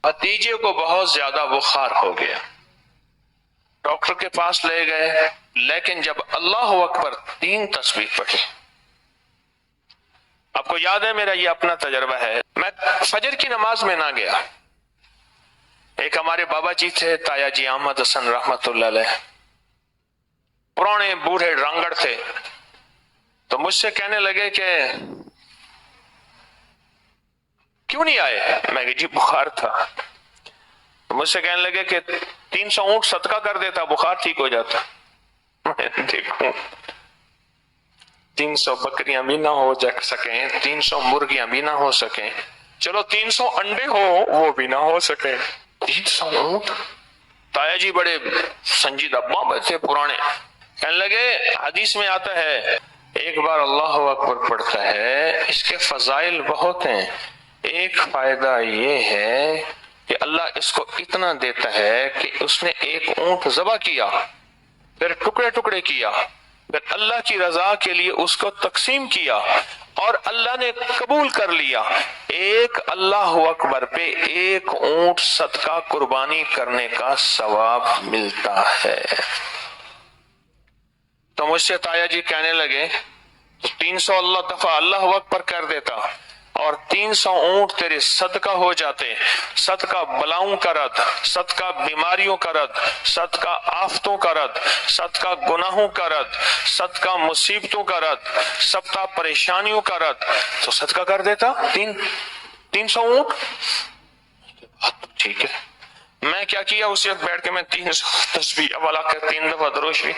بھتیجے کو بہت زیادہ بخار ہو گیا، ڈاکٹر کے پاس لے گئے، لیکن جب اللہ اکبر 3 تسبیح پڑھی، آپ کو یاد ہے میرا یہ اپنا تجربہ ہے، میں فجر کی نماز میں نہ گیا، ایک ہمارے بابا جی تھے تایا جی احمد حسن رحمت اللہ علیہ، پرانے بوڑھے رانگڑ تھے، تو مجھ سے کہنے لگے کہ کیوں نہیں آئے؟ میں کہ جی بخار تھا۔ تو مجھ سے کہنے لگے کہ 300 اونٹ صدقہ کر دیتا بخار ٹھیک ہو جاتا۔ میں دیکھوں 300 بکریاں بھی نہ ہو سکیں، 300 مرغیاں بھی نہ ہو سکیں، چلو 300 انڈے ہو وہ بھی نہ ہو سکے، 300 اونٹ۔ تایا جی بڑے سنجیدہ بابا تھے پرانے، کہنے لگے حدیث میں آتا ہے ایک بار اللہ اکبر پڑھتا ہے اس کے فضائل بہت ہیں، ایک فائدہ یہ ہے کہ اللہ اس کو اتنا دیتا ہے کہ اس نے ایک اونٹ ذبح کیا، پھر ٹکڑے ٹکڑے کیا، پھر اللہ کی رضا کے لیے اس کو تقسیم کیا اور اللہ نے قبول کر لیا، ایک اللہ اکبر پہ ایک اونٹ صدقہ قربانی کرنے کا ثواب ملتا ہے۔ تو مجھ سے تایا جی کہنے لگے 300 اللہ دفعہ اللہ اکبر کر دیتا اور 300 اونٹ تیرے صدقہ ہو جاتے، صدقہ بلاؤں کا رد، صدقہ بیماریوں کا رد، صدقہ آفتوں کا رد، صدقہ گناہوں کا رد، صدقہ مصیبتوں کا رد، صدقہ پریشانیوں کا رد، تو صدقہ کر دیتا 300 اونٹ۔ ٹھیک ہے، میں کیا کیا اسی وقت بیٹھ کے میں 300 تسبیح اولا کر 3 دفعہ درود شریف،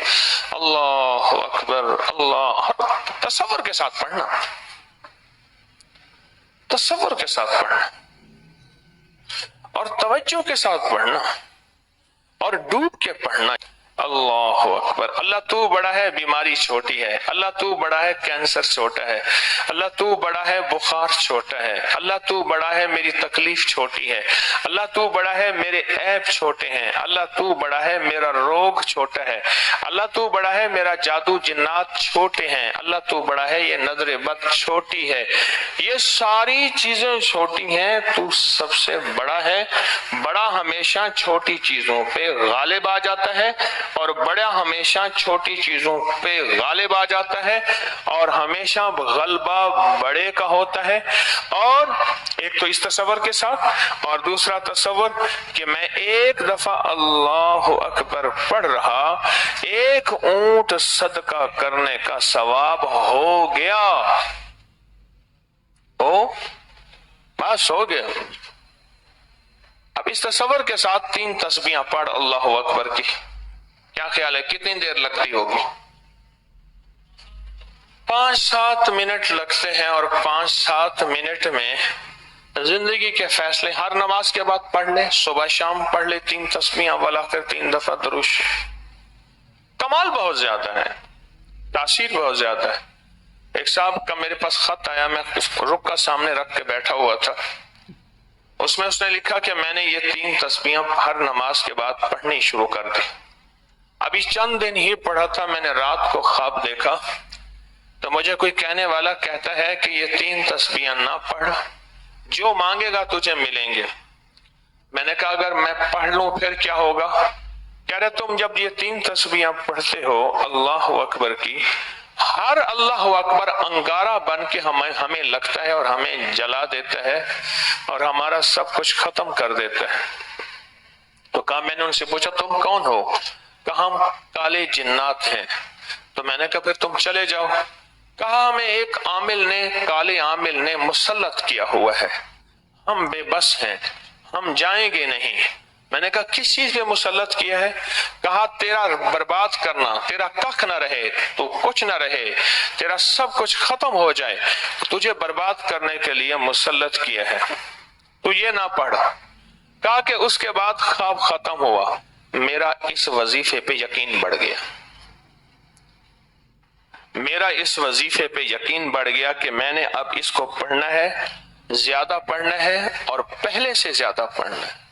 اللہ اکبر اللہ، تصور کے ساتھ پڑھنا، تصور کے ساتھ پڑھنا اور توجہ کے ساتھ پڑھنا اور ڈوب کے پڑھنا۔ اللہ اکبر، اللہ تو بڑا ہے بیماری چھوٹی ہے، اللہ تو بڑا ہے کینسر چھوٹا ہے، اللہ تو بڑا ہے بخار چھوٹا ہے، اللہ تو بڑا ہے میری تکلیف چھوٹی ہے، اللہ تو بڑا ہے میرے عیب چھوٹے ہیں، اللہ تو بڑا ہے میرا روگ چھوٹا ہے، اللہ تو بڑا ہے میرا جادو جنات چھوٹے ہیں، اللہ تو بڑا ہے یہ نظر بد چھوٹی ہے، یہ ساری چیزیں چھوٹی ہیں، تو سب سے بڑا ہے، بڑا ہمیشہ چھوٹی چیزوں پہ غالب آ جاتا ہے اور بڑا ہمیشہ چھوٹی چیزوں پہ غالب آ جاتا ہے اور ہمیشہ غلبہ بڑے کا ہوتا ہے۔ اور ایک تو اس تصور کے ساتھ، اور دوسرا تصور کہ میں ایک دفعہ اللہ اکبر پڑھ رہا، ایک اونٹ صدقہ کرنے کا ثواب ہو گیا، بس ہو گیا۔ اب اس تصور کے ساتھ 3 تسبیحاں پڑھ اللہ اکبر کی، کیا خیال ہے کتنی دیر لگتی ہوگی؟ 5-7 منٹ لگتے ہیں، اور 5-7 منٹ میں زندگی کے فیصلے ہر نماز کے بعد پڑھ لیں، صبح شام پڑھ لیں 3 تسبیحاں ولا کر 3 دفعہ درود شریف۔ کمال بہت زیادہ ہے، تاثیر بہت زیادہ ہے۔ ایک صاحب کا میرے پاس خط آیا، میں رک کا سامنے رکھ کے بیٹھا ہوا تھا، اس میں اس نے لکھا کہ میں نے یہ 3 تسبیحاں ہر نماز کے بعد پڑھنی شروع کر دی، ابھی چند دن ہی پڑھا تھا، میں نے رات کو خواب دیکھا تو مجھے کوئی کہنے والا کہتا ہے کہ یہ 3 تسبیحاں نہ پڑھ، جو مانگے گا تجھے ملیں گے۔ میں نے کہا اگر میں پڑھ لوں پھر کیا ہوگا؟ کہہ رہے تم جب یہ 3 تسبیحاں پڑھتے ہو اللہ اکبر کی، ہر اللہ اکبر انگارہ بن کے ہمیں لگتا ہے اور ہمیں جلا دیتا ہے اور ہمارا سب کچھ ختم کر دیتا ہے۔ تو کہا، میں نے ان سے پوچھا تم کون ہو؟ کہا ہم کالے جنات ہیں۔ تو میں نے کہا پھر تم چلے جاؤ۔ کہا ہمیں ایک عامل نے، کالے عامل نے مسلط کیا ہوا ہے، ہم بے بس ہیں، ہم جائیں گے نہیں۔ میں نے کہا کس چیز پہ مسلط کیا ہے؟ کہا تیرا برباد کرنا، تیرا کخ نہ رہے، تو کچھ نہ رہے، تیرا سب کچھ ختم ہو جائے، تجھے برباد کرنے کے لیے مسلط کیا ہے، تو یہ نہ پڑھ۔ کہا کہ اس کے بعد خواب ختم ہوا، میرا اس وظیفے پہ یقین بڑھ گیا، میرا اس وظیفے پہ یقین بڑھ گیا کہ میں نے اب اس کو پڑھنا ہے، زیادہ پڑھنا ہے اور پہلے سے زیادہ پڑھنا ہے۔